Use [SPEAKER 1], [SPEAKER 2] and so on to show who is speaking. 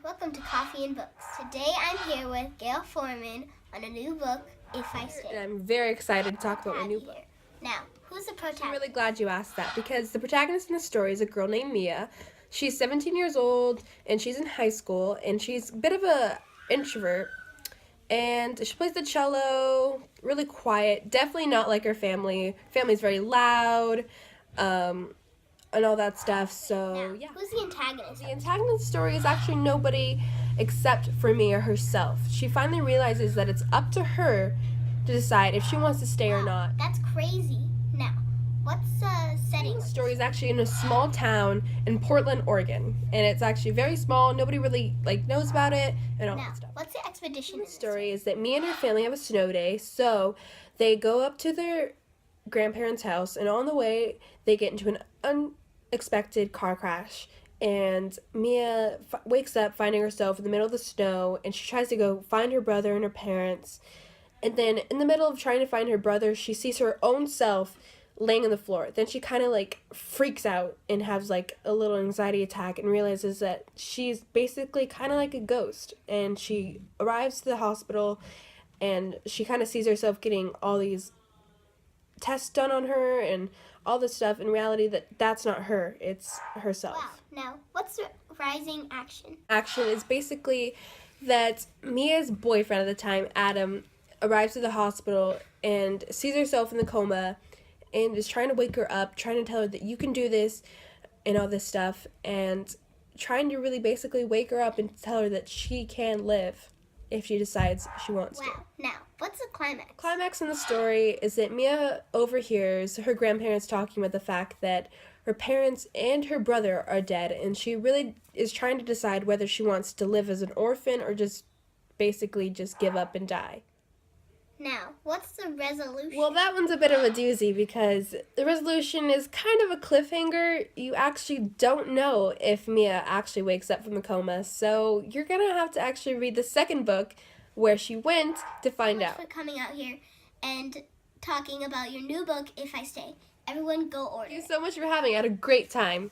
[SPEAKER 1] welcome to Coffee and Books. Today I'm here with Gail Foreman on a new book, If I Stay.
[SPEAKER 2] And I'm very excited to talk about my new book.
[SPEAKER 1] Now, who's the protagonist?
[SPEAKER 2] I'm really glad you asked that because the protagonist in the story is a girl named Mia. She's 17 years old and she's in high school and she's a bit of an introvert. And she plays the cello, really quiet, definitely not like her family. Family's very loud, and all that stuff, so
[SPEAKER 1] now,
[SPEAKER 2] yeah.
[SPEAKER 1] Who's the antagonist?
[SPEAKER 2] The antagonist of the story is actually nobody except for Mia herself. She finally realizes that it's up to her to decide if she wants to stay or not.
[SPEAKER 1] That's crazy. Now, what's the setting?
[SPEAKER 2] The story is actually in a small town in Portland, Oregon, and it's actually very small. Nobody really knows about it and all that stuff.
[SPEAKER 1] What's the expedition?
[SPEAKER 2] The story is that Mia and her family have a snow day, so they go up to their grandparents' house, and on the way they get into an unexpected car crash, and Mia wakes up finding herself in the middle of the snow, and she tries to go find her brother and her parents, and then in the middle of trying to find her brother, she sees her own self laying on the floor. Then she kind of freaks out and has a little anxiety attack and realizes that she's basically kind of like a ghost, and she arrives to the hospital and she kind of sees herself getting all these tests done on her and all this stuff. In reality, that's not her, it's herself.
[SPEAKER 1] Wow. Now, what's the rising action?
[SPEAKER 2] Action is basically that Mia's boyfriend at the time, Adam, arrives at the hospital and sees herself in the coma and is trying to wake her up, trying to tell her that you can do this and all this stuff, and trying to really basically wake her up and tell her that she can live if she decides she wants to.
[SPEAKER 1] Wow. Now, what's the climax?
[SPEAKER 2] Climax in the story is that Mia overhears her grandparents talking about the fact that her parents and her brother are dead, and she really is trying to decide whether she wants to live as an orphan or just basically just give up and die.
[SPEAKER 1] Now, what's the resolution?
[SPEAKER 2] Well, that one's a bit of a doozy because the resolution is kind of a cliffhanger. You actually don't know if Mia actually wakes up from the coma, so you're going to have to actually read the second book, Where She Went, to find out.
[SPEAKER 1] Thanks for coming out here and talking about your new book, If I Stay. Everyone go order.
[SPEAKER 2] Thank you so much for having me. I had a great time.